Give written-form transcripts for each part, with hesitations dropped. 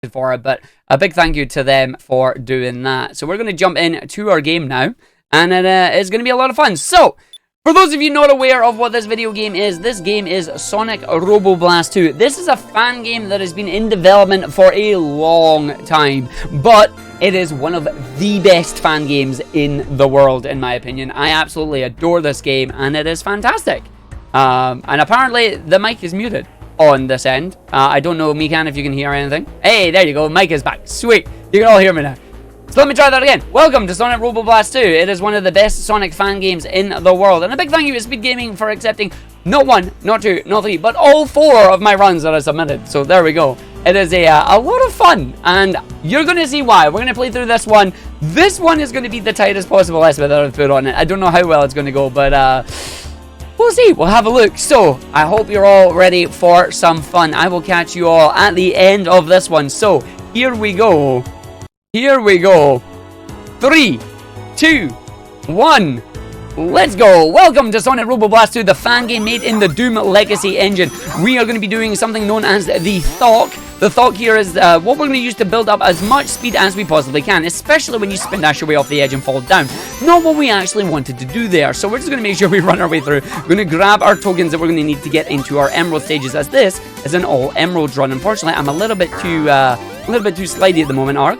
for it, but a big thank you to them for doing that. So we're going to jump into our game now, and it's going to be a lot of fun. So, for those of you not aware of what this video game is, this game is Sonic Robo Blast 2. This is a fan game that has been in development for a long time, but it is one of the best fan games in the world, in my opinion. I absolutely adore this game, and it is fantastic. And apparently, the mic is muted on this end. I don't know, Mikan, if you can hear anything. Hey, there you go. Mic is back. Sweet. You can all hear me now. So let me try that again. Welcome to Sonic Robo Blast 2. It is one of the best Sonic fan games in the world. And a big thank you to SpeedGaming for accepting not one, not two, not three, but all 4 of my runs that I submitted. So there we go. It is a lot of fun. And you're going to see why. We're going to play through this one. This one is going to be the tightest possible estimate that I've put on it. I don't know how well it's going to go, but we'll see. We'll have a look. So, I hope you're all ready for some fun. I will catch you all at the end of this one. So, here we go. Here we go. 3, 2, 1. Let's go. Welcome to Sonic Robo Blast 2, the fan game made in the Doom Legacy engine. We are going to be doing something known as the Thok. The Thok here is what we're going to use to build up as much speed as we possibly can, especially when you spin dash your way off the edge and fall down. Not what we actually wanted to do there, so we're just going to make sure we run our way through. We're going to grab our tokens that we're going to need to get into our emerald stages, as this is an all emerald run. Unfortunately, I'm a little bit too slidey at the moment, Arg.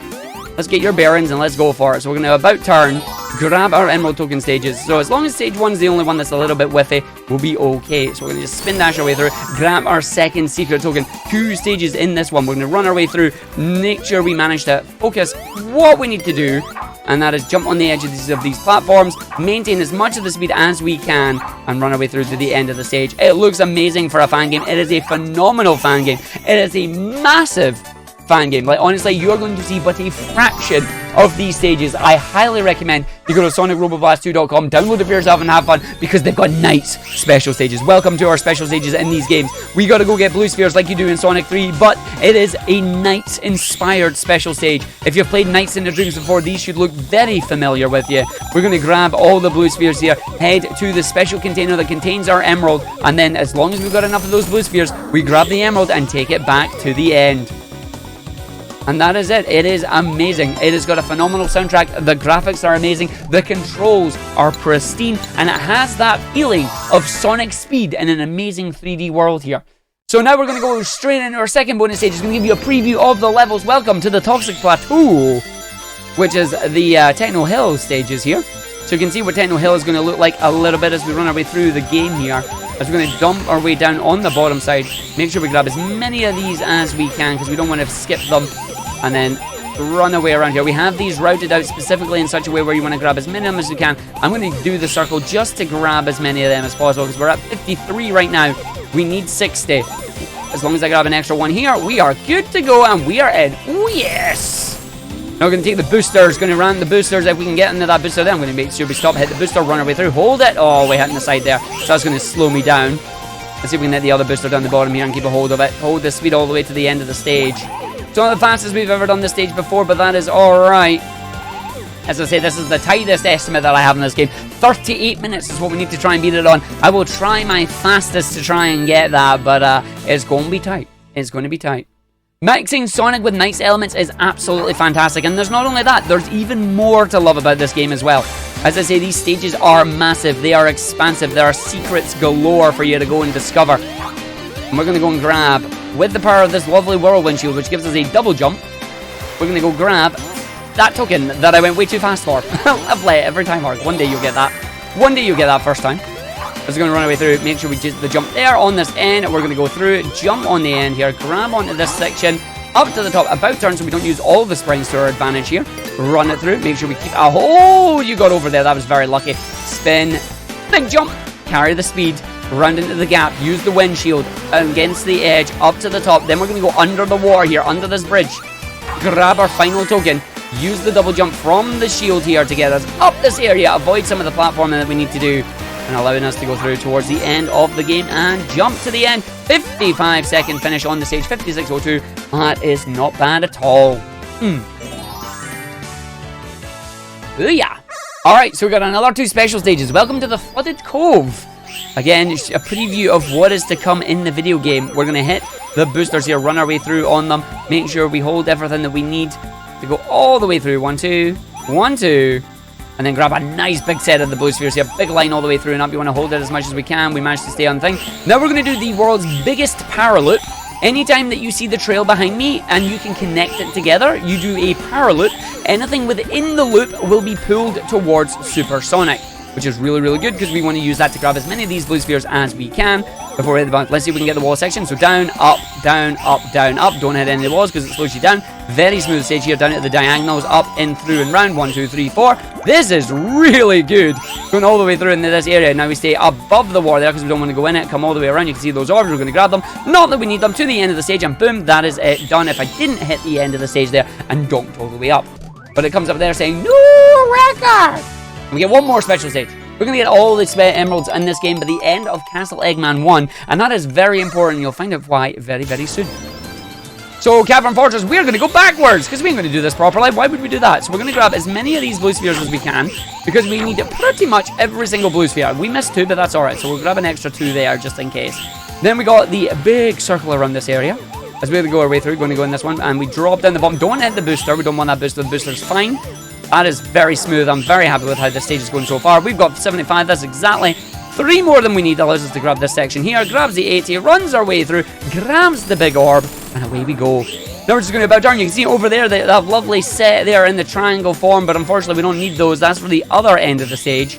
Let's get your bearings and let's go for it. So we're going to about turn, grab our emerald token stages. So as long as stage 1 is the only one that's a little bit whiffy, we'll be okay. So we're going to just spin dash our way through, grab our second secret token. 2 stages in this one. We're going to run our way through, make sure we manage to focus what we need to do, and that is jump on the edge of these platforms, maintain as much of the speed as we can, and run our way through to the end of the stage. It looks amazing for a fan game. It is a phenomenal fan game. It is a massive fan game. Like, honestly, you're going to see but a fraction of these stages. I highly recommend you go to sonicroboblast2.com, download it for yourself and have fun, because they've got nice special stages. Welcome to our special stages in these games. We gotta go get blue spheres like you do in Sonic 3, but it is a Knights inspired special stage. If you've played Knights in the Dreams before, these should look very familiar with you. We're gonna grab all the blue spheres here, head to the special container that contains our emerald, and then as long as we've got enough of those blue spheres, we grab the emerald and take it back to the end. And that is it. It is amazing. It has got a phenomenal soundtrack. The graphics are amazing. The controls are pristine. And it has that feeling of Sonic speed in an amazing 3D world here. So now we're going to go straight into our second bonus stage. It's going to give you a preview of the levels. Welcome to the Toxic Plateau, which is the Techno Hill stages here. So you can see what Techno Hill is going to look like a little bit as we run our way through the game here. As we're going to dump our way down on the bottom side. Make sure we grab as many of these as we can, because we don't want to skip them. And then run away around here. We have these routed out specifically in such a way where you want to grab as many of them as you can. I'm going to do the circle just to grab as many of them as possible, because we're at 53 right now. We need 60. As long as I grab an extra one here, we are good to go, and we are in. Oh, yes! Now we're going to take the boosters. Going to run the boosters. If we can get into that booster there, I'm going to make sure we stop, hit the booster, run our way through, hold it. Oh, we're hitting the side there. So that's going to slow me down. Let's see if we can hit the other booster down the bottom here and keep a hold of it. Hold the speed all the way to the end of the stage. It's not the fastest we've ever done this stage before, but that is alright. As I say, this is the tightest estimate that I have in this game. 38 minutes is what we need to try and beat it on. I will try my fastest to try and get that, but it's going to be tight. It's going to be tight. Mixing Sonic with Knights elements is absolutely fantastic, and there's not only that, there's even more to love about this game as well. As I say, these stages are massive, they are expansive, there are secrets galore for you to go and discover. And we're going to go and grab, with the power of this lovely whirlwind shield, which gives us a double jump, we're going to go grab that token that I went way too fast for. Lovely, every time, Mark. One day you'll get that. One day you'll get that first time. I'm just going to run away through, make sure we just the jump there on this end. We're going to go through, jump on the end here, grab onto this section, up to the top, about turn so we don't use all the springs to our advantage here. Run it through, make sure we keep, oh, you got over there, that was very lucky. Spin, big jump, carry the speed, round into the gap, use the windshield against the edge, up to the top. Then we're going to go under the water here, under this bridge, grab our final token, use the double jump from the shield here to get us up this area, avoid some of the platforming that we need to do, and allowing us to go through towards the end of the game and jump to the end. 55-second finish on the stage, 56:02. That is not bad at all. Booyah! Alright, so we've got another 2 special stages. Welcome to the Flooded Cove. Again, a preview of what is to come in the video game. We're going to hit the boosters here, run our way through on them, make sure we hold everything that we need to go all the way through. 1, 2, 1, 2. And then grab a nice big set of the blue spheres here. Big line all the way through and up. You want to hold it as much as we can. We managed to stay on thing. Now we're going to do the world's biggest power loop. Anytime that you see the trail behind me and you can connect it together, you do a power loop. Anything within the loop will be pulled towards supersonic, which is really, really good because we want to use that to grab as many of these blue spheres as we can before we hit the bounce. Let's see if we can get the wall section. So down, up, down, up, down, up. Don't hit any of the walls because it slows you down. Very smooth stage here, down at the diagonals, up, in, through, and round. 1, 2, 3, 4. This is really good. Going all the way through into this area. Now we stay above the wall there because we don't want to go in it. Come all the way around. You can see those orbs. We're going to grab them. Not that we need them. To the end of the stage, and boom, that is it done. If I didn't hit the end of the stage there and dunked all the way up. But it comes up there saying, new record! And we get one more special stage. We're going to get all the emeralds in this game by the end of Castle Eggman 1. And that is very important. You'll find out why very, very soon. So, Cavern Fortress, we're going to go backwards, because we ain't going to do this properly. Why would we do that? So, we're going to grab as many of these blue spheres as we can, because we need pretty much every single blue sphere. We missed 2, but that's alright. So, we'll grab an extra 2 there, just in case. Then we got the big circle around this area. As we go our way through, going to go in this one, and we drop down the bottom. Don't hit the booster. We don't want that booster. The booster's fine. That is very smooth. I'm very happy with how this stage is going so far. We've got 75. That's exactly 3 more than we need. That allows us to grab this section here. Grabs the 80, runs our way through, grabs the big orb, and away we go. Now we're just going to bow down. You can see over there, they have lovely set there in the triangle form, but unfortunately we don't need those. That's for the other end of the stage.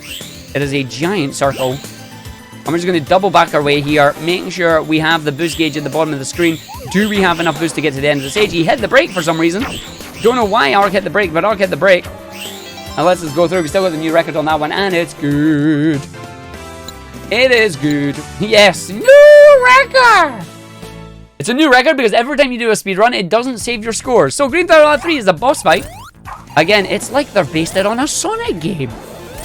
It is a giant circle. And we're just going to double back our way here, making sure we have the boost gauge at the bottom of the screen. Do we have enough boost to get to the end of the stage? He hit the brake for some reason. Don't know why Ark hit the brake, but Ark hit the brake. Now let's just go through. We still got the new record on that one, and it's good. It is good. Yes, new record! It's a new record because every time you do a speedrun, it doesn't save your scores. So Green Tower 3 is the boss fight. Again, it's like they're based it on a Sonic game.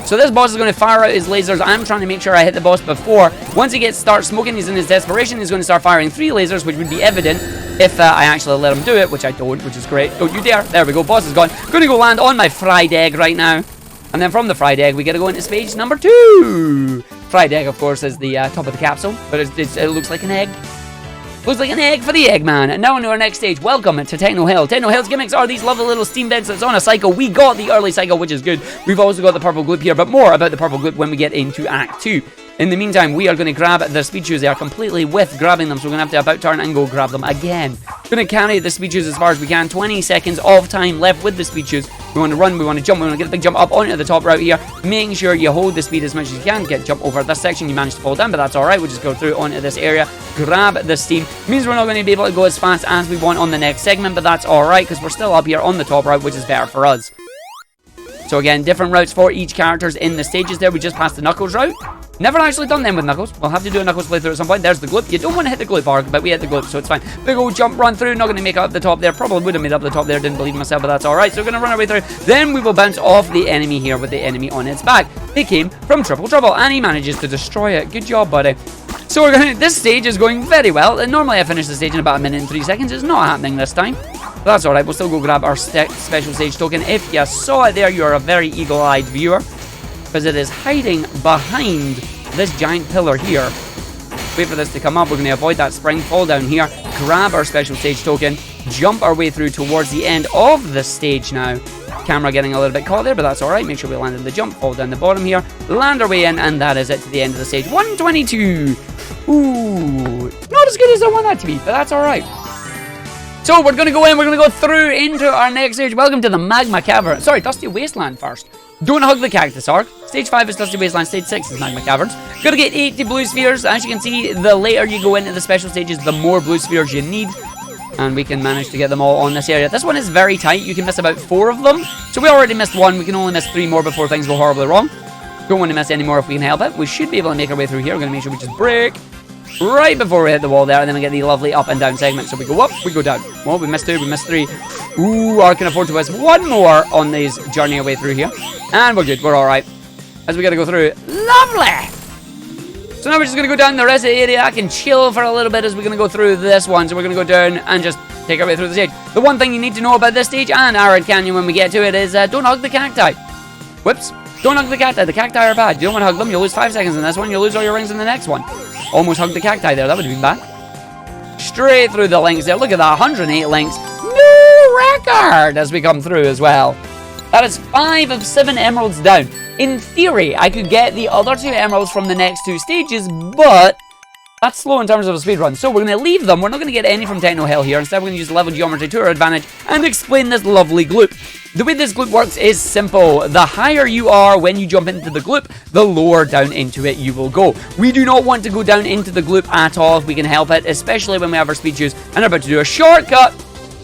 So this boss is going to fire out his lasers. I'm trying to make sure I hit the boss before. Once he starts smoking, he's in his desperation. He's going to start firing 3 lasers, which would be evident if I actually let him do it, which I don't, which is great. Don't you dare. There we go. Boss is gone. Going to go land on my fried egg right now. And then from the fried egg, we got to go into stage number 2. Fried egg, of course, is the top of the capsule, but it looks like an egg. Looks like an egg for the Eggman. And now into our next stage. Welcome to Techno Hill. Techno Hill's gimmicks are these lovely little steam beds that's on a cycle. We got the early cycle, which is good. We've also got the purple gloop here, but more about the purple gloop when we get into Act 2. In the meantime, we are going to grab the speed shoes. They are completely with grabbing them, so we're going to have to about turn and go grab them again. Going to carry the speed shoes as far as we can. 20 seconds of time left with the speed shoes. We want to run, we want to jump, we want to get a big jump up onto the top route here. Making sure you hold the speed as much as you can. Jump over this section. You managed to fall down, but that's alright. We'll just go through onto this area. Grab the steam. Means we're not going to be able to go as fast as we want on the next segment, but that's alright because we're still up here on the top route, which is better for us. So again, different routes for each characters in the stages there. We just passed the Knuckles route. Never actually done them with Knuckles. We'll have to do a Knuckles playthrough at some point. There's the gloop. You don't want to hit the gloop, Arg, but we hit the gloop, so it's fine. Big old jump, run through. Not going to make it up the top there. Probably would have made it up the top there. Didn't believe myself, but that's alright. So we're going to run our way through. Then we will bounce off the enemy here with the enemy on its back. They came from Triple Trouble, and he manages to destroy it. Good job, buddy. So we're going to, this stage is going very well. And normally I finish the stage in about 1 minute and 3 seconds. It's not happening this time. But that's alright. We'll still go grab our special stage token. If you saw it there, you are a very eagle-eyed viewer. Because it is hiding behind this giant pillar here. Wait for this to come up. We're going to avoid that spring, fall down here, grab our special stage token, jump our way through towards the end of the stage now. Camera getting a little bit caught there, but that's alright. Make sure we land in the jump, fall down the bottom here, land our way in, and that is it to the end of the stage. 122. Ooh, not as good as I want that to be, but that's alright. So we're going to go in, we're going to go through into our next stage. Welcome to the Magma Cavern. Sorry, Dusty Wasteland first. Don't hug the cactus, Ark. Stage 5 is Dusty Wasteland, Stage 6 is Magma Caverns. Gotta get 80 blue spheres. As you can see, the later you go into the special stages, the more blue spheres you need. And we can manage to get them all on this area. This one is very tight. You can miss about 4 of them. So we already missed 1. We can only miss 3 more before things go horribly wrong. Don't want to miss any more if we can help it. We should be able to make our way through here. We're going to make sure we just break right before we hit the wall there, and then we get the lovely up and down segment. So we go up, we go down. Well, we missed 2, we missed 3. Ooh, I can afford to miss 1 more on this journey away through here. And we're good, we're alright. As we gotta go through. Lovely! So now we're just gonna go down the rest of the area. I can chill for a little bit as we're gonna go through this one. So we're gonna go down and just take our way through the stage. The one thing you need to know about this stage and Aren Canyon when we get to it is don't hug the cacti. Whoops. Don't hug the cacti. The cacti are bad. You don't want to hug them. You'll lose 5 seconds in this one. You'll lose all your rings in the next one. Almost hugged the cacti there. That would have been bad. Straight through the links there. Look at that, 108 links. New record as we come through as well. That is 5 of 7 emeralds down. In theory, I could get the other 2 emeralds from the next 2 stages, but that's slow in terms of a speedrun. So we're going to leave them. We're not going to get any from Techno Hell here. Instead, we're going to use level geometry to our advantage and explain this lovely gloop. The way this gloop works is simple. The higher you are when you jump into the gloop, the lower down into it you will go. We do not want to go down into the gloop at all if we can help it, especially when we have our speed shoes and are about to do a shortcut.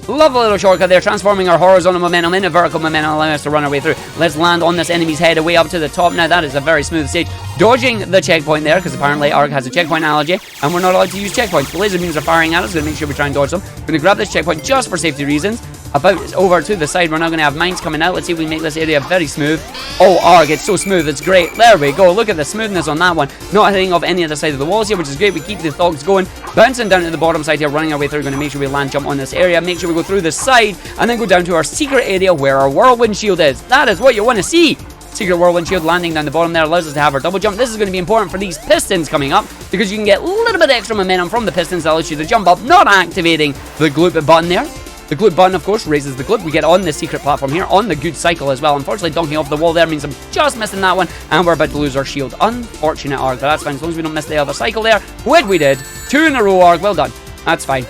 Love a little shortcut there, transforming our horizontal momentum into vertical momentum, allowing us to run our way through. Let's land on this enemy's head away up to the top. Now that is a very smooth stage. Dodging the checkpoint there, because apparently Arg has a checkpoint allergy, and we're not allowed to use checkpoints. The laser beams are firing at us, going to make sure we try and dodge them. We're going to grab this checkpoint just for safety reasons. About over to the side, we're now going to have mines coming out. Let's see if we make this area very smooth. Oh, Arg, it's so smooth, it's great. There we go, look at the smoothness on that one. Not hitting off any other side of the walls here, which is great. We keep the thugs going, bouncing down to the bottom side here, running our way through. We're going to make sure we land jump on this area, make sure we go through the side, and then go down to our secret area where our whirlwind shield is. That is what you want to see. Secret whirlwind shield landing down the bottom there allows us to have our double jump. This is going to be important for these pistons coming up, because you can get a little bit extra momentum from the pistons that allows you to jump up, not activating the gloop button there. The gloop button, of course, raises the gloop. We get on the secret platform here, on the good cycle as well. Unfortunately, dunking off the wall there means I'm just missing that one, and we're about to lose our shield. Unfortunate, Arg, but that's fine, as long as we don't miss the other cycle there, which we did. 2 in a row, Arg, well done. That's fine.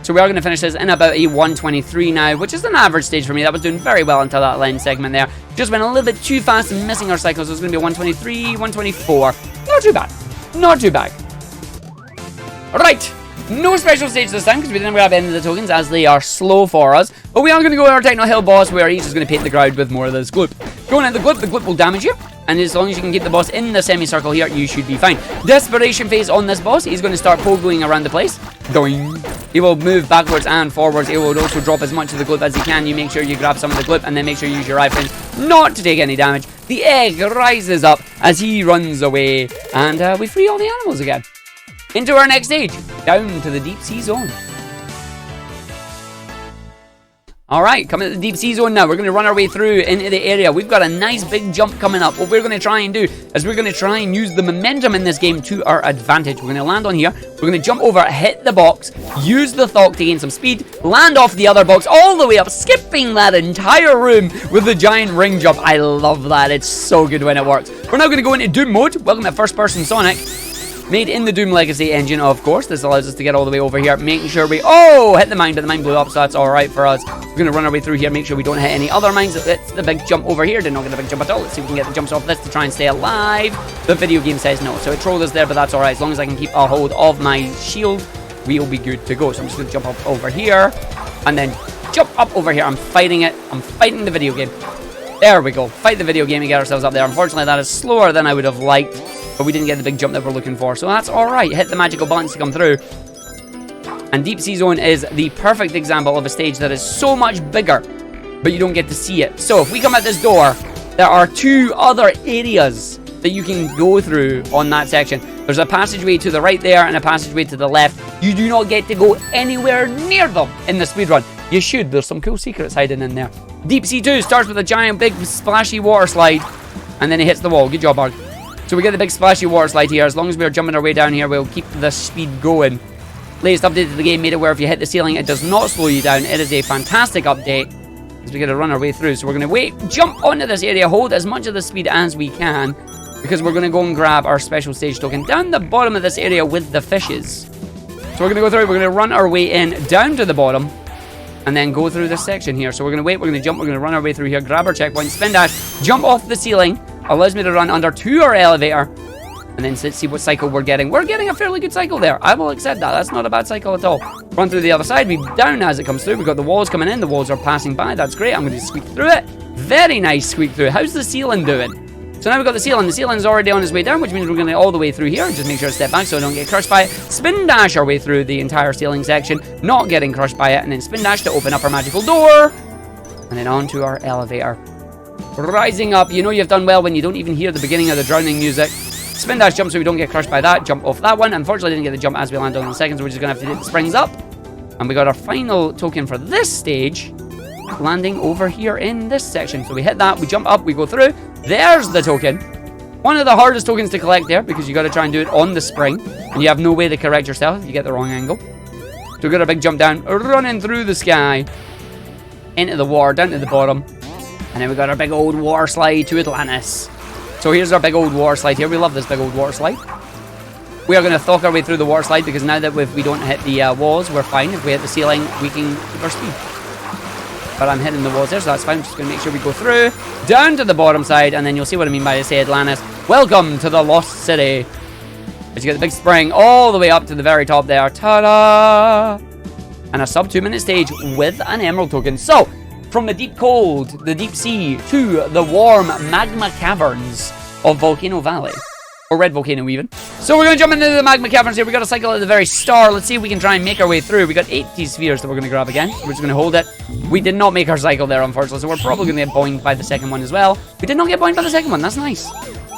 So we are going to finish this in about a 123 now, which is an average stage for me. That was doing very well until that lens segment there. Just went a little bit too fast and missing our cycles. So it's going to be a 123, 124. Not too bad. Not too bad. Right. No special stage this time, because we didn't grab any of the tokens, as they are slow for us. But we are going to go to our Techno Hill boss, where he's just going to paint the ground with more of this gloop. Going at the gloop will damage you. And as long as you can keep the boss in the semicircle here, you should be fine. Desperation phase on this boss. He's going to start pogoing around the place. Doing. He will move backwards and forwards. He will also drop as much of the gloop as he can. You make sure you grab some of the gloop, and then make sure you use your iframes not to take any damage. The egg rises up as he runs away. And we free all the animals again. Into our next stage, down to the deep sea zone. Alright, coming to the deep sea zone now. We're going to run our way through into the area. We've got a nice big jump coming up. What we're going to try and do is we're going to try and use the momentum in this game to our advantage. We're going to land on here. We're going to jump over, hit the box, use the thok to gain some speed, land off the other box all the way up, skipping that entire room with the giant ring jump. I love that. It's so good when it works. We're now going to go into Doom mode. Welcome to first person Sonic. Made in the Doom Legacy engine, of course. This allows us to get all the way over here, making sure we... Oh! Hit the mine, but the mine blew up, so that's alright for us. We're going to run our way through here, make sure we don't hit any other mines. It's the big jump over here. Did not get a big jump at all. Let's see if we can get the jumps off this to try and stay alive. The video game says no, so it trolled us there, but that's alright. As long as I can keep a hold of my shield, we'll be good to go. So I'm just going to jump up over here, and then jump up over here. I'm fighting it. I'm fighting the video game. There we go. Fight the video game and get ourselves up there. Unfortunately, that is slower than I would have liked. But we didn't get the big jump that we're looking for. So that's alright. Hit the magical buttons to come through. And Deep Sea Zone is the perfect example of a stage that is so much bigger, but you don't get to see it. So if we come out this door, there are 2 other areas that you can go through on that section. There's a passageway to the right there and a passageway to the left. You do not get to go anywhere near them in the speedrun. You should. There's some cool secrets hiding in there. Deep Sea 2 starts with a giant, big, splashy water slide. And then it hits the wall. Good job, Arg. So we get the big splashy water slide here. As long as we're jumping our way down here, we'll keep the speed going. Latest update to the game made it where if you hit the ceiling, it does not slow you down. It is a fantastic update. As we get to run our way through. So we're going to jump onto this area, hold as much of the speed as we can, because we're going to go and grab our special stage token down the bottom of this area with the fishes. So we're going to go through. We're going to run our way in down to the bottom, and then go through this section here. So we're going to wait. We're going to jump. We're going to run our way through here, grab our checkpoint, spin dash, jump off the ceiling. Allows me to run under to our elevator, and then see what cycle we're getting. We're getting a fairly good cycle there. I will accept that. That's not a bad cycle at all. Run through the other side. We down as it comes through. We've got the walls coming in. The walls are passing by. That's great. I'm going to squeak through it. Very nice squeak through. How's the ceiling doing? So now we've got the ceiling. The ceiling's already on its way down, which means we're going to all the way through here. Just make sure to step back so I don't get crushed by it. Spin dash our way through the entire ceiling section, not getting crushed by it, and then spin dash to open up our magical door, and then onto our elevator. Rising up. You know you've done well when you don't even hear the beginning of the drowning music. Spin dash jump so we don't get crushed by that. Jump off that one. Unfortunately, didn't get the jump as we land on the second, so we're just going to have to do the springs up. And we got our final token for this stage, landing over here in this section. So we hit that, we jump up, we go through. There's the token. One of the hardest tokens to collect there, because you got to try and do it on the spring, and you have no way to correct yourself if you get the wrong angle. So we got a big jump down, running through the sky, into the water, down to the bottom. And then we got our big old water slide to Atlantis. So here's our big old water slide here. We love this big old water slide. We are going to thok our way through the water slide because now that we don't hit the walls, we're fine. If we hit the ceiling, we can keep our speed. But I'm hitting the walls there, so that's fine. I'm just going to make sure we go through, down to the bottom side, and then you'll see what I mean by I say Atlantis. Welcome to the Lost City. As you get the big spring all the way up to the very top there. Ta-da! And a sub 2 minute stage with an emerald token. So, from the deep cold, the deep sea, to the warm magma caverns of Volcano Valley. Or Red Volcano even. So we're going to jump into the magma caverns here. We got a cycle at the very start. Let's see if we can try and make our way through. We got 80 spheres that we're going to grab again. We're just going to hold it. We did not make our cycle there, unfortunately. So we're probably going to get boinged by the second one as well. We did not get boinged by the second one. That's nice.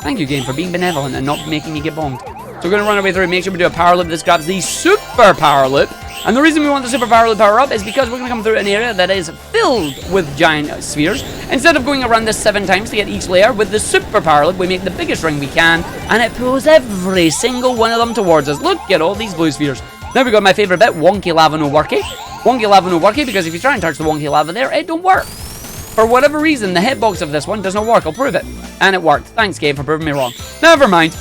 Thank you, game, for being benevolent and not making me get bombed. So we're going to run our way through and make sure we do a power loop. This grabs the super power loop. And the reason we want the super power loop power up is because we're going to come through an area that is filled with giant spheres. Instead of going around this 7 times to get each layer, with the super power loop, we make the biggest ring we can, and it pulls every single one of them towards us. Look at all these blue spheres. Now we got my favourite bit, wonky lava no worky. Wonky lava no worky, because if you try and touch the wonky lava there, it don't work. For whatever reason, the hitbox of this one does not work. I'll prove it. And it worked. Thanks, game, for proving me wrong. Never mind.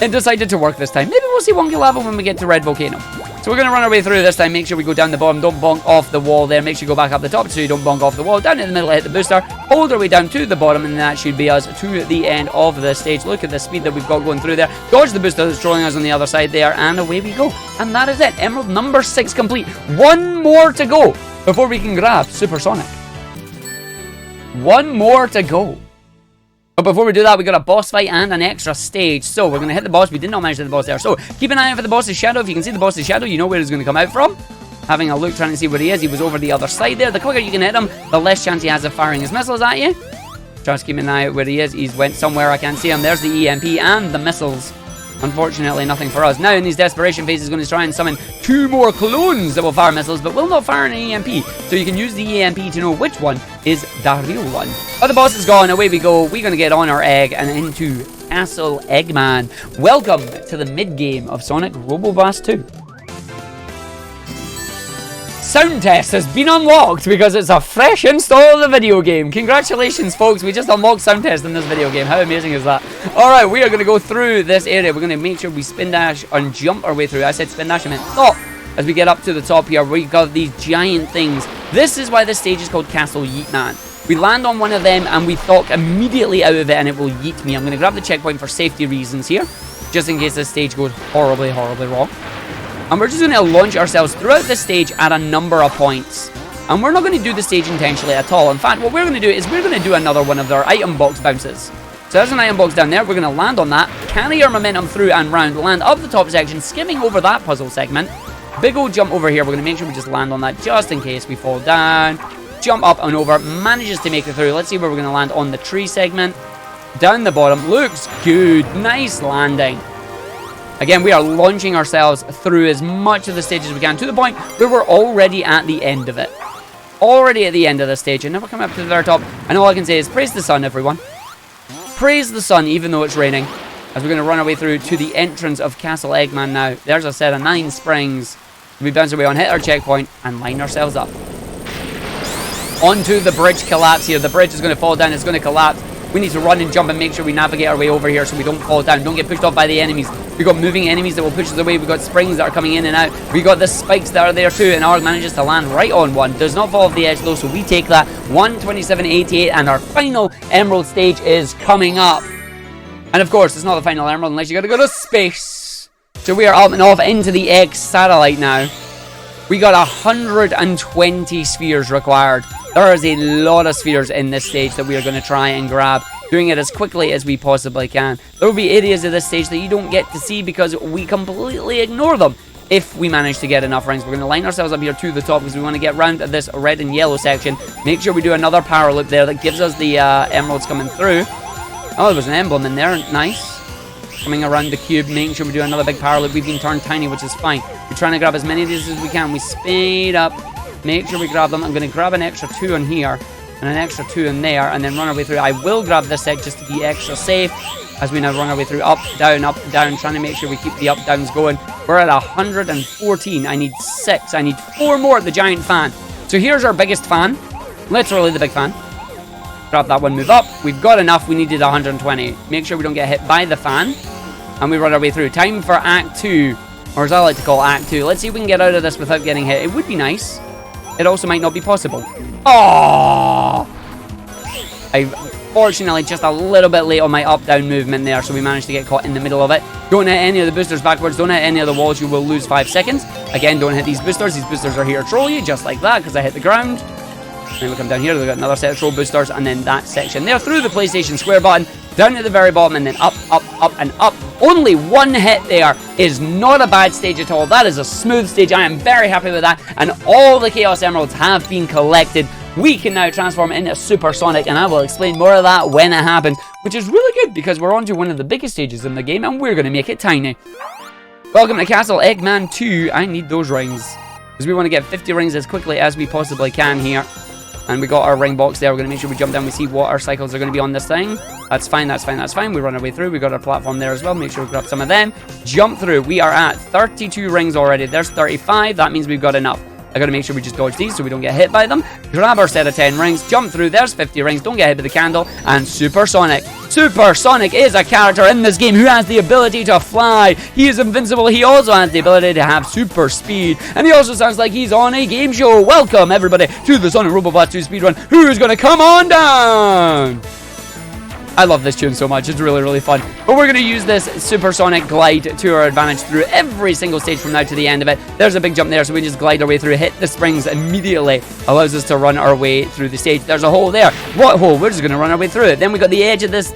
It decided to work this time. Maybe we'll see wonky lava when we get to Red Volcano. So we're going to run our way through this time. Make sure we go down the bottom. Don't bonk off the wall there. Make sure you go back up the top so you don't bonk off the wall. Down in the middle, hit the booster. Hold our way down to the bottom, and that should be us to the end of the stage. Look at the speed that we've got going through there. Dodge the booster that's trolling us on the other side there, and away we go. And that is it. Emerald number 6 complete. 1 more to go before we can grab Supersonic. 1 more to go. But before we do that, we got a boss fight and an extra stage. So we're going to hit the boss. We did not manage to hit the boss there. So keep an eye out for the boss's shadow. If you can see the boss's shadow, you know where he's going to come out from. Having a look, trying to see where he is. He was over the other side there. The quicker you can hit him, the less chance he has of firing his missiles at you. Just keep an eye out where he is. He's went somewhere. I can't see him. There's the EMP and the missiles. Unfortunately, nothing for us. Now, in these desperation phases, he's going to try and summon 2 more clones that will fire missiles, but will not fire an EMP. So you can use the EMP to know which one is the real one. But the boss is gone. Away we go. We're going to get on our egg and into Castle Eggman. Welcome to the mid-game of Sonic Robo Blast 2. Sound test has been unlocked because it's a fresh install of the video game. Congratulations, folks. We just unlocked sound test in this video game. How amazing is that? Alright, we are going to go through this area. We're going to make sure we spin dash and jump our way through. I said spin dash, I meant thought. As we get up to the top here, we got these giant things. This is why this stage is called Castle Yeetman. We land on one of them and we thok immediately out of it and it will yeet me. I'm going to grab the checkpoint for safety reasons here, just in case this stage goes horribly, horribly wrong. And we're just going to launch ourselves throughout this stage at a number of points. And we're not going to do the stage intentionally at all. In fact, what we're going to do is we're going to do another one of their item box bounces. So there's an item box down there. We're going to land on that, carry our momentum through and round, land up the top section, skimming over that puzzle segment. Big old jump over here. We're going to make sure we just land on that just in case we fall down. Jump up and over. Manages to make it through. Let's see where we're going to land on the tree segment. Down the bottom. Looks good. Nice landing. Again, we are launching ourselves through as much of the stage as we can to the point where we're already at the end of it. Already at the end of the stage, and now we're coming up to the very top. And all I can say is praise the sun, everyone. Praise the sun, even though it's raining. As we're going to run our way through to the entrance of Castle Eggman now. There's a set of 9 springs. We bounce our way on, hit our checkpoint, and line ourselves up. Onto the bridge collapse here. The bridge is going to fall down. It's going to collapse. We need to run and jump and make sure we navigate our way over here so we don't fall down. Don't get pushed off by the enemies. We've got moving enemies that will push us away. We've got springs that are coming in and out. We've got the spikes that are there too. And Arg manages to land right on one. Does not fall off the edge though, so we take that. 127.88, and our final emerald stage is coming up. And of course, it's not the final emerald unless you gotta go to space. So we are up and off into the Egg satellite now. We got 120 spheres required. There is a lot of spheres in this stage that we are going to try and grab, doing it as quickly as we possibly can. There will be areas of this stage that you don't get to see because we completely ignore them. If we manage to get enough rings, we're going to line ourselves up here to the top because we want to get round to this red and yellow section. Make sure we do another power loop there that gives us the emeralds coming through. Oh, there was an emblem in there. Nice. Coming around the cube, making sure we do another big power loop. We've been turned tiny, which is fine. We're trying to grab as many of these as we can. We speed up. Make sure we grab them. I'm going to grab an extra 2 in here and an extra 2 in there and then run our way through. I will grab this egg just to be extra safe as we now run our way through up, down, trying to make sure we keep the up, downs going. We're at 114. I need 6. I need 4 more at the giant fan. So here's our biggest fan. Literally the big fan. Grab that one, move up. We've got enough. We needed 120. Make sure we don't get hit by the fan. And we run our way through. Time for Act 2. Or as I like to call Act 2. Let's see if we can get out of this without getting hit. It would be nice. It also might not be possible. Oh! I fortunately just a little bit late on my up-down movement there, so we managed to get caught in the middle of it. Don't hit any of the boosters backwards. Don't hit any of the walls. You will lose 5 seconds. Again, don't hit these boosters. These boosters are here to troll you, just like that, because I hit the ground. Then we come down here. We've got another set of troll boosters, and then that section there through the PlayStation Square button, down to the very bottom, and then up, up, up, and up. Only 1 hit there is not a bad stage at all. That is a smooth stage. I am very happy with that, and all the Chaos Emeralds have been collected. We can now transform into Supersonic, and I will explain more of that when it happens, which is really good because we're on to one of the biggest stages in the game, and we're going to make it tiny. Welcome to Castle Eggman 2. I need those rings because we want to get 50 rings as quickly as we possibly can here. And we got our ring box there. We're going to make sure we jump down. We see what our cycles are going to be on this thing. That's fine, that's fine, that's fine. We run our way through. We got our platform there as well. Make sure we grab some of them. Jump through. We are at 32 rings already. There's 35. That means we've got enough. I got to make sure we just dodge these so we don't get hit by them. Grab our set of 10 rings. Jump through. There's 50 rings. Don't get hit by the candle. And Supersonic. Supersonic is a character in this game who has the ability to fly. He is invincible. He also has the ability to have super speed. And he also sounds like he's on a game show. Welcome, everybody, to the Sonic Robo 2 speedrun. Who's going to come on down? I love this tune so much. It's really, really fun. But we're going to use this Supersonic glide to our advantage through every single stage from now to the end of it. There's a big jump there, so we just glide our way through, hit the springs immediately. Allows us to run our way through the stage. There's a hole there. What hole? We're just going to run our way through it. Then we got the edge of this.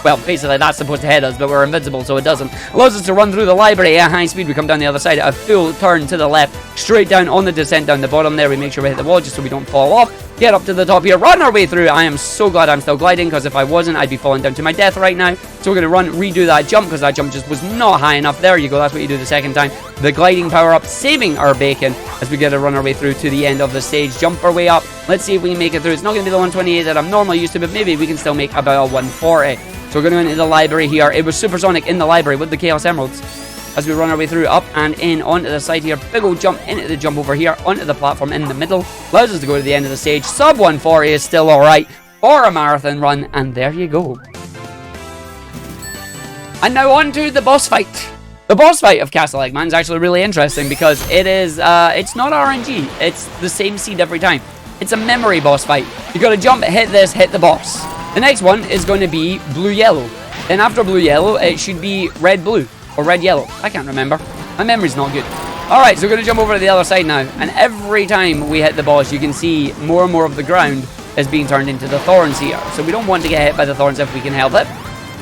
Well, basically, that's supposed to hit us, but we're invincible, so it doesn't. Allows us to run through the library at high speed. We come down the other side, a full turn to the left, straight down on the descent down the bottom there. We make sure we hit the wall just so we don't fall off. Get up to the top here, run our way through. I am so glad I'm still gliding, because if I wasn't, I'd be falling down to my death right now. So we're going to redo that jump, because that jump just was not high enough. There you go, that's what you do the second time. The gliding power up, saving our bacon as we get to run our way through to the end of the stage. Jump our way up. Let's see if we can make it through. It's not going to be the 128 that I'm normally used to, but maybe we can still make about a 140. So we're going to go into the library here. It was Supersonic in the library with the Chaos Emeralds. As we run our way through, up and in, onto the side here. Big old jump into the jump over here, onto the platform in the middle. Allows us to go to the end of the stage. Sub 140 is still alright for a marathon run. And there you go. And now on to the boss fight. The boss fight of Castle Eggman is actually really interesting because it is, it's not RNG. It's the same seed every time. It's a memory boss fight. You got to jump, hit this, hit the boss. The next one is going to be blue-yellow. Then after blue-yellow, it should be red-blue. Or red-yellow. I can't remember. My memory's not good. Alright, so we're going to jump over to the other side now. And every time we hit the boss, you can see more and more of the ground is being turned into the thorns here. So we don't want to get hit by the thorns if we can help it.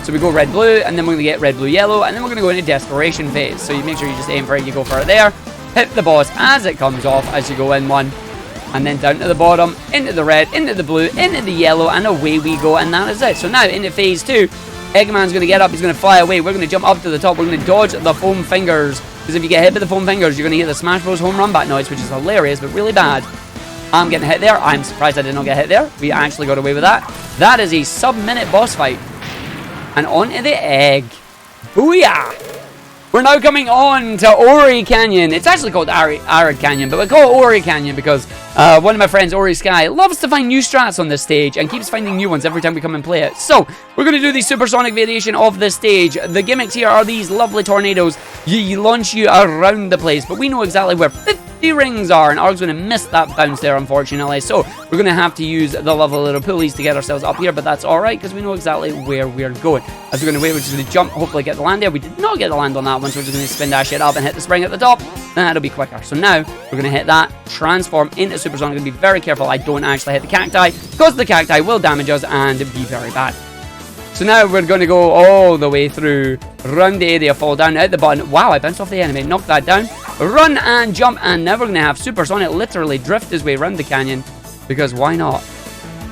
So we go red-blue, and then we're going to get red-blue-yellow, and then we're going to go into desperation phase. So you make sure you just aim for it, you go for it there. Hit the boss as it comes off as you go in one. And then down to the bottom, into the red, into the blue, into the yellow, and away we go, and that is it. So now, into phase 2, Eggman's going to get up, he's going to fly away. We're going to jump up to the top, we're going to dodge the foam fingers. Because if you get hit by the foam fingers, you're going to hear the Smash Bros. Home run bat noise, which is hilarious, but really bad. I'm getting hit there. I'm surprised I did not get hit there. We actually got away with that. That is a sub-minute boss fight. And onto the egg. Booyah! We're now coming on to Ori Canyon. It's actually called Arid Canyon, but we call it Ori Canyon because one of my friends, Ori Sky, loves to find new strats on this stage and keeps finding new ones every time we come and play it. So, we're going to do the supersonic variation of this stage. The gimmicks here are these lovely tornadoes. You launch you around the place, but we know exactly where 50 rings are, and Arg's going to miss that bounce there, unfortunately. So, we're going to have to use the lovely little pulleys to get ourselves up here, but that's alright because we know exactly where we're going. As we're going to wait, we're just going to jump, hopefully get the land there. We did not get the land on that one, so we're just going to spin dash it up and hit the spring at the top. That'll be quicker. So now, we're going to hit that, transform into supersonic. I'm going to be very careful I don't actually hit the cacti, because the cacti will damage us and be very bad. So now we're going to go all the way through, round the area, fall down, out the button. Wow, I bounced off the enemy, knocked that down. Run and jump, and now we're going to have Supersonic literally drift his way around the canyon, because why not?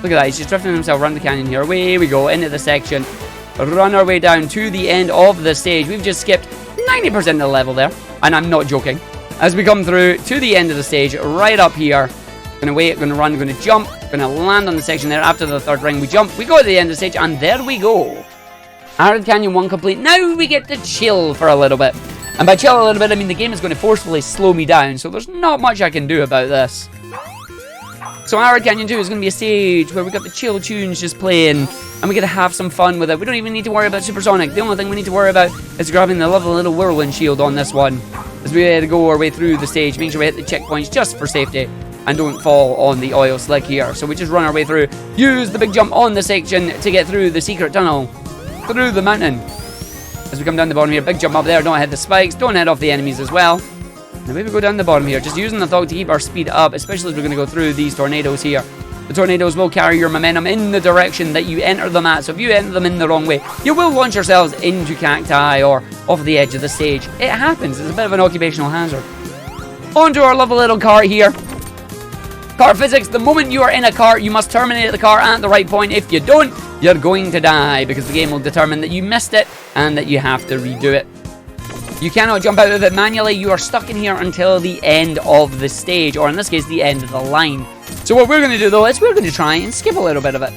Look at that, he's just drifting himself around the canyon here. Away we go, into the section. Run our way down to the end of the stage. We've just skipped 90% of the level there, and I'm not joking. As we come through to the end of the stage, right up here, going to wait, going to run, going to jump, going to land on the section there. After the third ring, we jump, we go to the end of the stage, and there we go. Arid Canyon 1 complete. Now we get to chill for a little bit. And by chill a little bit, I mean the game is going to forcefully slow me down, so there's not much I can do about this. So Arrow Canyon 2 is going to be a stage where we got the chill tunes just playing, and we get to have some fun with it. We don't even need to worry about Supersonic. The only thing we need to worry about is grabbing the lovely little whirlwind shield on this one, as we had to go our way through the stage, make sure we hit the checkpoints just for safety, and don't fall on the oil slick here. So we just run our way through, use the big jump on the section to get through the secret tunnel, through the mountain. As we come down the bottom here, big jump up there, don't hit the spikes, don't head off the enemies as well. Now maybe go down the bottom here, just using the thought to keep our speed up, especially as we're going to go through these tornadoes here. The tornadoes will carry your momentum in the direction that you enter them at, so if you enter them in the wrong way, you will launch yourselves into cacti or off the edge of the stage. It happens, it's a bit of an occupational hazard. Onto our lovely little cart here. Cart physics, the moment you are in a cart, you must terminate the cart at the right point. If you don't, you're going to die, because the game will determine that you missed it and that you have to redo it. You cannot jump out of it manually. You are stuck in here until the end of the stage, or in this case, the end of the line. So what we're going to do, though, is we're going to try and skip a little bit of it.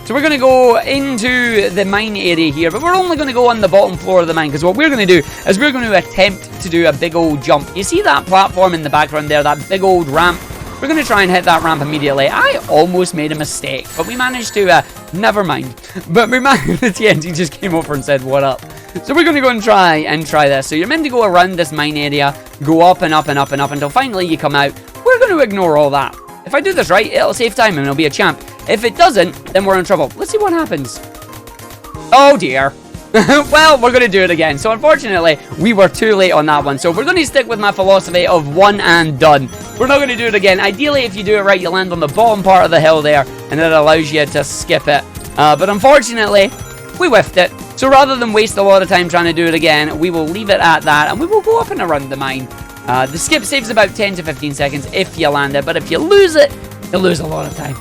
So we're going to go into the mine area here, but we're only going to go on the bottom floor of the mine, because what we're going to do is we're going to attempt to do a big old jump. You see that platform in the background there, that big old ramp? We're going to try and hit that ramp immediately. I almost made a mistake, but we managed to, never mind. But we managed, the TNT just came over and said, what up? So we're going to go and try this. So you're meant to go around this mine area, go up and up and up and up until finally you come out. We're going to ignore all that. If I do this right, it'll save time and it'll be a champ. If it doesn't, then we're in trouble. Let's see what happens. Oh dear. Well, we're going to do it again. So unfortunately, we were too late on that one. So we're going to stick with my philosophy of one and done. We're not going to do it again. Ideally, if you do it right, you land on the bottom part of the hill there, and it allows you to skip it. But unfortunately, we whiffed it. So rather than waste a lot of time trying to do it again, we will leave it at that, and we will go up and around the mine. The skip saves about 10 to 15 seconds if you land it, but if you lose it, you'll lose a lot of time.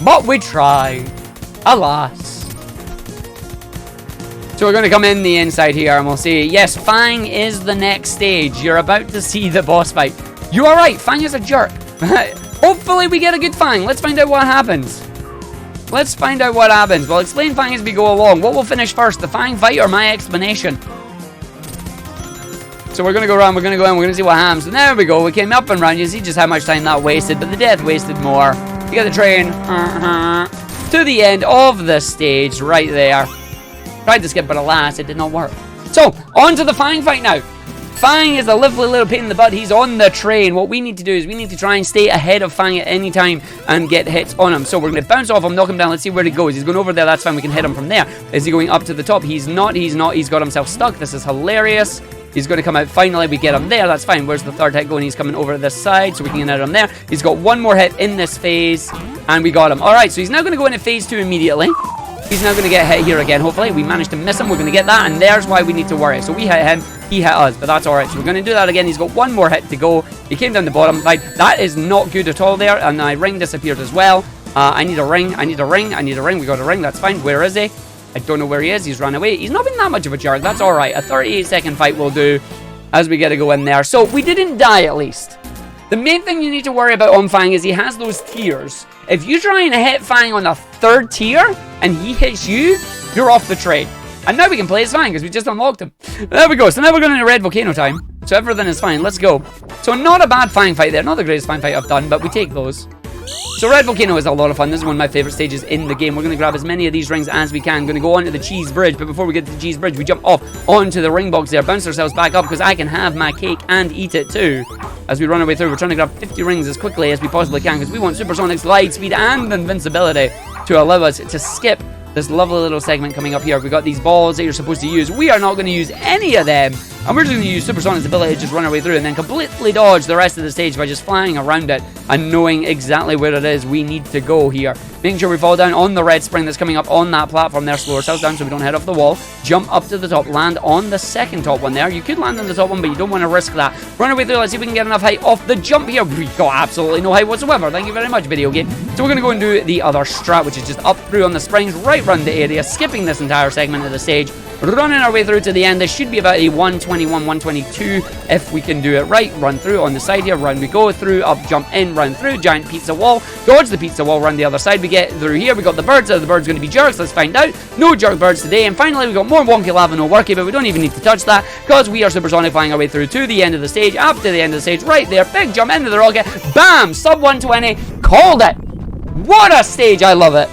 But we tried. Alas. So we're going to come in the inside here, and we'll see, yes, Fang is the next stage. You're about to see the boss fight. You are right, Fang is a jerk. Hopefully we get a good Fang. Let's find out what happens. Let's find out what happens. We'll explain Fang as we go along. What will finish first, the Fang fight or my explanation? So we're going to go around, we're going to go in, we're going to see what happens. And there we go, we came up and round. You see just how much time that wasted, but the death wasted more. You got the train to the end of the stage right there. Tried to skip, but alas, it did not work. So, on to the Fang fight now. Fang is a lovely little pain in the butt. He's on the train. What we need to do is we need to try and stay ahead of Fang at any time and get hits on him. So we're going to bounce off him, knock him down. Let's see where he goes. He's going over there. That's fine. We can hit him from there. Is he going up to the top? He's not. He's not. He's got himself stuck. This is hilarious. He's going to come out finally. We get him there. That's fine. Where's the third hit going? He's coming over to this side, so we can get him there. He's got one more hit in this phase, and we got him. All right, so he's now going to go into phase 2 immediately. He's now going to get hit here again. Hopefully, we managed to miss him. We're going to get that, and there's why we need to worry. So we hit him. He hit us, but that's all right. So we're going to do that again. He's got one more hit to go. He came down the bottom. Right, that is not good at all there, and my ring disappeared as well. I need a ring. I need a ring. I need a ring. We got a ring. That's fine. Where is he? I don't know where he is. He's run away. He's not been that much of a jerk. That's all right. A 38-second fight will do as we get to go in there. So we didn't die at least. The main thing you need to worry about on Fang is he has those tiers. If you try and hit Fang on the 3rd tier and he hits you, you're off the train. And now we can play as Fang because we just unlocked him. There we go. So now we're going into red volcano time. So everything is fine. Let's go. So not a bad Fang fight there. Not the greatest Fang fight I've done, but we take those. So red volcano is a lot of fun. This is one of my favorite stages in the game. We're going to grab as many of these rings as we can. Going to go onto the cheese bridge, but before we get to the cheese bridge, we jump off onto the ring box there, bounce ourselves back up because I can have my cake and eat it too. As we run our way through, we're trying to grab 50 rings as quickly as we possibly can because we want supersonic glide speed and invincibility to allow us to skip this lovely little segment coming up here. We've got these balls that you're supposed to use. We are not going to use any of them, and we're just going to use Supersonic's ability to just run our way through and then completely dodge the rest of the stage by just flying around it and knowing exactly where it is we need to go here. Making sure we fall down on the red spring that's coming up on that platform there. Slow ourselves down so we don't head off the wall. Jump up to the top. Land on the second top one there. You could land on the top one, but you don't want to risk that. Run our way through. Let's see if we can get enough height off the jump here. We got absolutely no height whatsoever. Thank you very much, video game. So we're going to go and do the other strat, which is just up through on the springs, right around the area, skipping this entire segment of the stage. running our way through to the end. This should be about a 121, 122 if we can do it right. Run through on the side here, run we go through, up, jump in, run through, giant pizza wall, dodge the pizza wall, run the other side. We get through here, we got the birds. Are the birds going to be jerks? Let's find out. No jerk birds today. And finally, we got more wonky lava, no worky, but we don't even need to touch that because we are supersonic flying our way through to the end of the stage. Up to the end of the stage, right there, big jump into the rocket, bam, sub 120, called it. What a stage, I love it.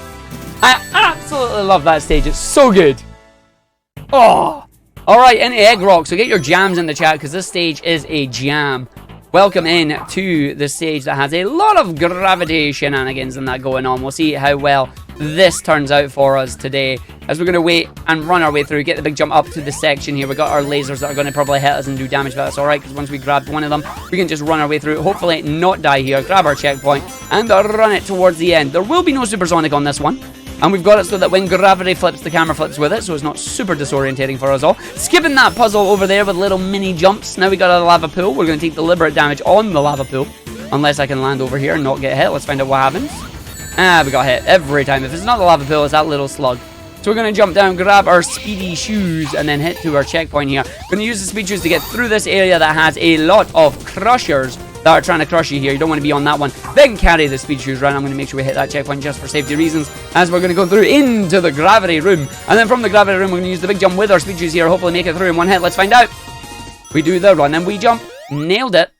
I absolutely love that stage, it's so good. Oh, alright, into Egg Rock, so get your jams in the chat because this stage is a jam. Welcome in to the stage that has a lot of gravity shenanigans and that going on. We'll see how well this turns out for us today as we're going to wait and run our way through, get the big jump up to the section here. We got our lasers that are going to probably hit us and do damage, but that's alright because once we grab one of them, we can just run our way through, hopefully not die here, grab our checkpoint and run it towards the end. There will be no supersonic on this one. And we've got it so that when gravity flips, the camera flips with it, so it's not super disorientating for us all. Skipping that puzzle over there with little mini jumps. Now we got a lava pool. We're going to take deliberate damage on the lava pool. Unless I can land over here and not get hit. Let's find out what happens. Ah, we got hit every time. If it's not the lava pool, it's that little slug. So we're going to jump down, grab our speedy shoes, and then hit to our checkpoint here. Going to use the speed shoes to get through this area that has a lot of crushers that are trying to crush you here. You don't want to be on that one. Then carry the speed shoes around. I'm going to make sure we hit that checkpoint just for safety reasons as we're going to go through into the gravity room. And then from the gravity room, we're going to use the big jump with our speed shoes here. Hopefully make it through in one hit. Let's find out. We do the run and we jump. Nailed it.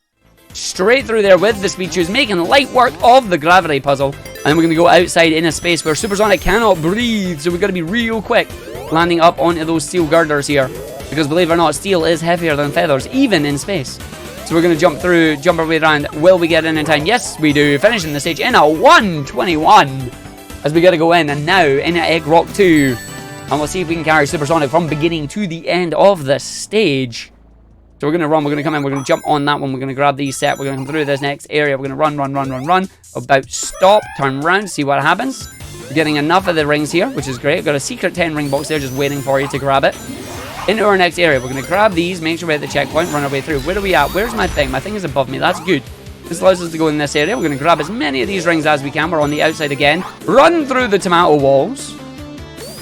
Straight through there with the speed shoes, making light work of the gravity puzzle. And then we're going to go outside in a space where Supersonic cannot breathe. So we've got to be real quick landing up onto those steel girders here. Because believe it or not, steel is heavier than feathers, even in space. So we're going to jump through, jump our way around. Will we get in time? Yes, we do. Finishing the stage in a 121. As we got to go in. And now, in Egg Rock 2. And we'll see if we can carry Supersonic from beginning to the end of the stage. So we're going to run. We're going to come in. We're going to jump on that one. We're going to grab these set. We're going to come through this next area. We're going to run. About stop. Turn around. See what happens. We're getting enough of the rings here, which is great. We've got a secret 10 ring box there just waiting for you to grab it. Into our next area. We're going to grab these, make sure we're at the checkpoint, run our way through. Where are we at? Where's my thing? My thing is above me. That's good. This allows us to go in this area. We're going to grab as many of these rings as we can. We're on the outside again. Run through the tomato walls.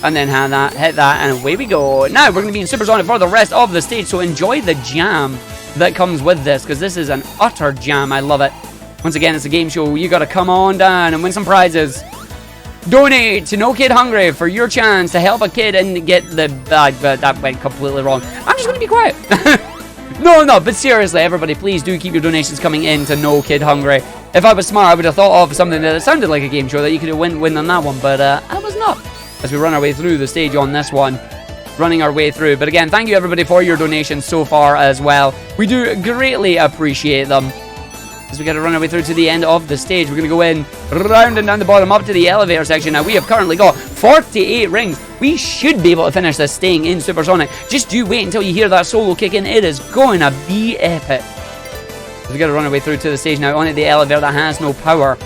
And then hit that, and away we go. Now, we're going to be in Supersonic for the rest of the stage, so enjoy the jam that comes with this, because this is an utter jam. I love it. Once again, it's a game show. You got to come on down and win some prizes. Donate to No Kid Hungry for your chance to help a kid and get the bag, but that went completely wrong. I'm just going to be quiet. No, but seriously, everybody, please do keep your donations coming in to No Kid Hungry. If I was smart, I would have thought of something that sounded like a game show that you could have win on that one, but I was not. As we run our way through the stage on this one, running our way through. But again, thank you everybody for your donations so far as well. We do greatly appreciate them. As we got to run our way through to the end of the stage, we're going to go in, round and down the bottom, up to the elevator section. Now, we have currently got 48 rings. We should be able to finish this staying in Supersonic. Just do wait until you hear that solo kick in. It is going to be epic. As we got to run our way through to the stage now, onto the elevator that has no power.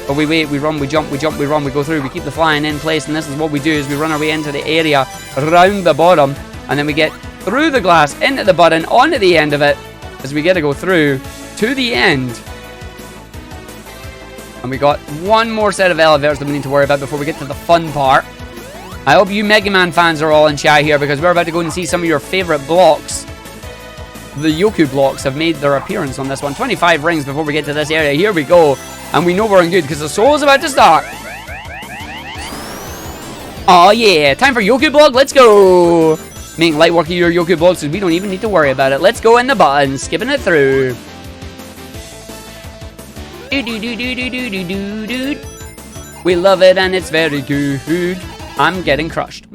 But we wait, we run, we jump, we run, we go through, we keep the flying in place, and this is what we do, is we run our way into the area, around the bottom, and then we get through the glass, into the button, onto the end of it, as we get to go through to the end. And we got one more set of elevators that we need to worry about before we get to the fun part. I hope you Mega Man fans are all in chat here, because we're about to go and see some of your favourite blocks. The Yoku blocks have made their appearance on this one. 25 rings before we get to this area. Here we go. And we know we're in good because the soul is about to start. Oh yeah, time for Yoku block. Let's go. Making light work of your Yoku blocks so we don't even need to worry about it. Let's go in the button, skipping it through. We love it and it's very good. I'm getting crushed.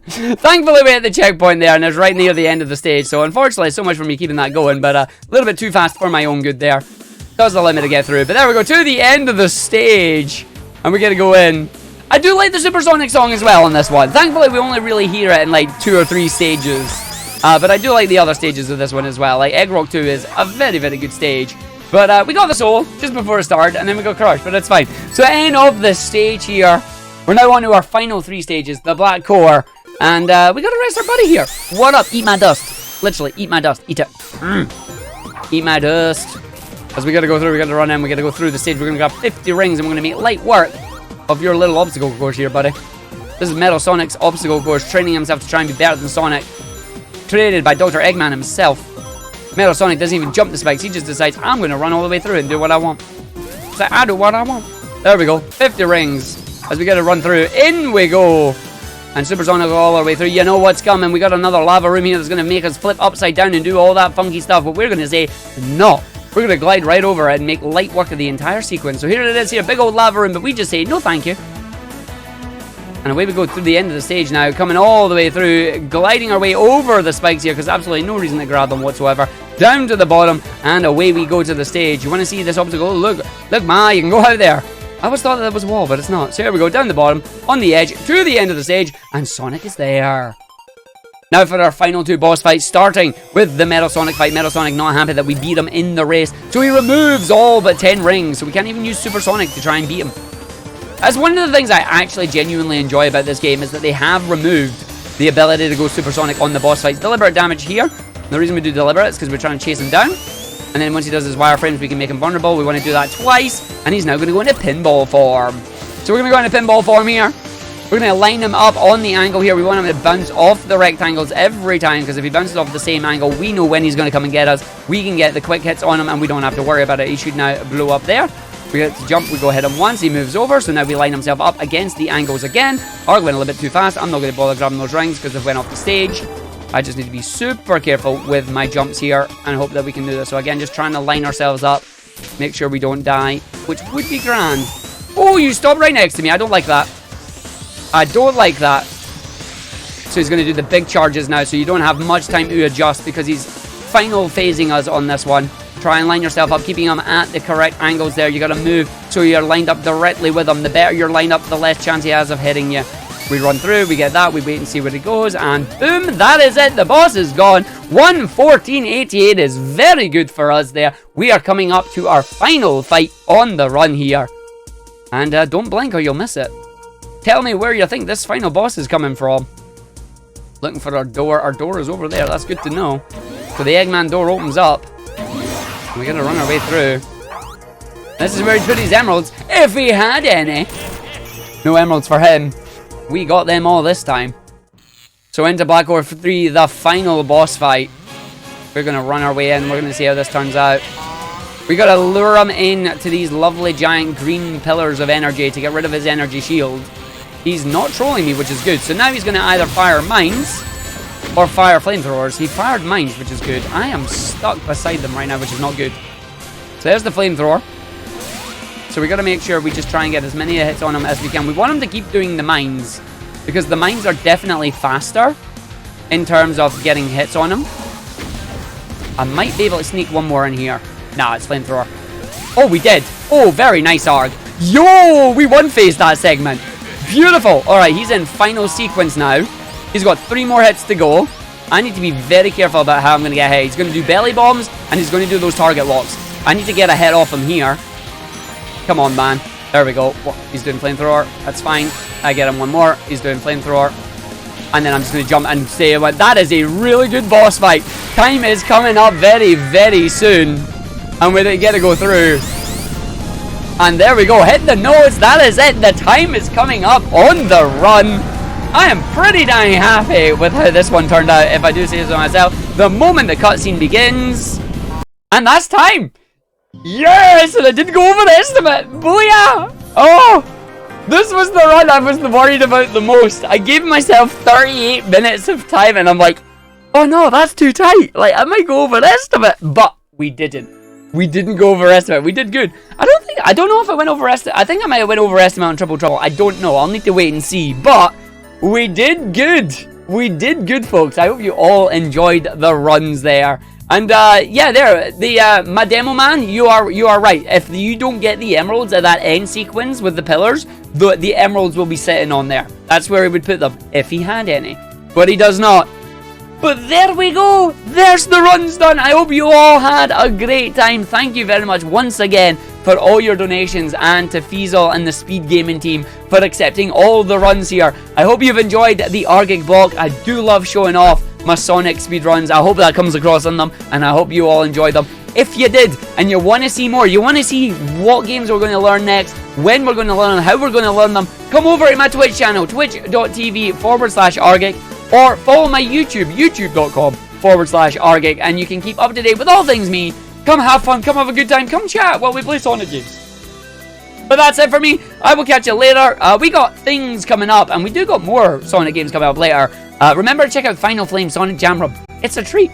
Thankfully we're at the checkpoint there and it's right near the end of the stage, so unfortunately so much for me keeping that going, but a little bit too fast for my own good there. That was the limit to get through, but there we go, to the end of the stage, and we get to go in. I do like the Supersonic song as well on this one. Thankfully we only really hear it in like 2 or 3 stages, but I do like the other stages of this one as well. Like Egg Rock 2 is a very, very good stage. But we got the soul just before it started, and then we got crushed, but that's fine. So end of the stage here. We're now on to our final 3 stages, the Black Core. And we got to rest our buddy here. What up? Eat my dust. Literally, eat my dust. Eat it. Eat my dust. As we got to go through, we got to run in, we got to go through the stage. We're going to grab 50 rings, and we're going to make light work of your little obstacle course here, buddy. This is Metal Sonic's obstacle course, training himself to try and be better than Sonic. Created by Dr. Eggman himself. Metal Sonic doesn't even jump the spikes, he just decides, I'm going to run all the way through and do what I want. It's like, I do what I want. There we go, 50 rings. As we get to run through, in we go. And Supersonic all our way through. You know what's coming. We got another lava room here that's going to make us flip upside down and do all that funky stuff. But we're going to say, no. We're going to glide right over it and make light work of the entire sequence. So here it is here, big old lava room. But we just say, no thank you. And away we go through the end of the stage now. Coming all the way through. Gliding our way over the spikes here. Because absolutely no reason to grab them whatsoever. Down to the bottom. And away we go to the stage. You want to see this obstacle? Look, Ma, you can go out there. I always thought that was a wall, but it's not. So here we go, down the bottom, on the edge, to the end of the stage, and Sonic is there. Now for our final two boss fights, starting with the Metal Sonic fight. Metal Sonic not happy that we beat him in the race, so he removes all but 10 rings, so we can't even use Super Sonic to try and beat him. That's one of the things I actually genuinely enjoy about this game, is that they have removed the ability to go Super Sonic on the boss fights. Deliberate damage here. The reason we do deliberate is because we're trying to chase him down. And then once he does his wireframes, we can make him vulnerable. We want to do that twice. And he's now going to go into pinball form. So we're going to go into pinball form here. We're going to line him up on the angle here. We want him to bounce off the rectangles every time. Because if he bounces off the same angle, we know when he's going to come and get us. We can get the quick hits on him and we don't have to worry about it. He should now blow up there. We get to jump. We go hit him once. He moves over. So now we line himself up against the angles again. Arg went a little bit too fast. I'm not going to bother grabbing those rings because they went off the stage. I just need to be super careful with my jumps here and hope that we can do this. So again, just trying to line ourselves up, make sure we don't die, which would be grand. Oh, you stopped right next to me. I don't like that. I don't like that. So he's going to do the big charges now, so you don't have much time to adjust because he's final phasing us on this one. Try and line yourself up, keeping him at the correct angles there. You got to move so you're lined up directly with him. The better you're lined up, the less chance he has of hitting you. We run through, we get that, we wait and see where it goes, and boom, that is it. The boss is gone. 1:14.88 is very good for us there. We are coming up to our final fight on the run here. And don't blink or you'll miss it. Tell me where you think this final boss is coming from. Looking for our door. Our door is over there. That's good to know. So the Eggman door opens up. We're going to run our way through. This is where he put his emeralds, if he had any. No emeralds for him. We got them all this time. So into Black Ore 3, the final boss fight. We're going to run our way in. We're going to see how this turns out. We got to lure him in to these lovely giant green pillars of energy to get rid of his energy shield. He's not trolling me, which is good. So now he's going to either fire mines or fire flamethrowers. He fired mines, which is good. I am stuck beside them right now, which is not good. So there's the flamethrower. So we got to make sure we just try and get as many hits on him as we can. We want him to keep doing the mines, because the mines are definitely faster in terms of getting hits on him. I might be able to sneak one more in here. Nah, it's flamethrower. Oh, we did. Oh, very nice, Arg. Yo, we one-phased that segment. Beautiful. All right, he's in final sequence now. He's got 3 more hits to go. I need to be very careful about how I'm going to get hit. He's going to do belly bombs, and he's going to do those target locks. I need to get a hit off him here. Come on, man. There we go. He's doing flamethrower. That's fine. I get him one more. He's doing flamethrower. And then I'm just going to jump and say, well, that is a really good boss fight. Time is coming up very, very soon. And we get to go through. And there we go. Hit the nose. That is it. The time is coming up on the run. I am pretty dang happy with how this one turned out, if I do say so myself. The moment the cutscene begins. And that's time. Yes! And I didn't go over the estimate. Booyah! Oh! This was the run I was worried about the most. I gave myself 38 minutes of time and I'm like, oh no, that's too tight. Like, I might go over the estimate. But we didn't. We didn't go over estimate. We did good. I don't know if I went over estimate. I think I might have went over estimate on Triple Trouble. I don't know. I'll need to wait and see. But we did good. We did good, folks. I hope you all enjoyed the runs there. And yeah, there, my demo man, you are right. If you don't get the emeralds at that end sequence with the pillars, the emeralds will be sitting on there. That's where he would put them, if he had any. But he does not. But there we go. There's the runs done. I hope you all had a great time. Thank you very much once again for all your donations, and to Feasel and the Speed Gaming team for accepting all the runs here. I hope you've enjoyed the argick block. I do love showing off my Sonic speedruns. I hope that comes across on them, and I hope you all enjoy them. if you did, and you want to see more, you want to see what games we're going to learn next, when we're going to learn them, how we're going to learn them, come over to my Twitch channel, twitch.tv/argick, or follow my YouTube, youtube.com/argick, and you can keep up to date with all things me. Come have fun, come have a good time, come chat while we play Sonic games. But that's it for me. I will catch you later. We got things coming up, and we do got more Sonic games coming up later. Remember to check out Final Flame Sonic Jam Room. It's a treat.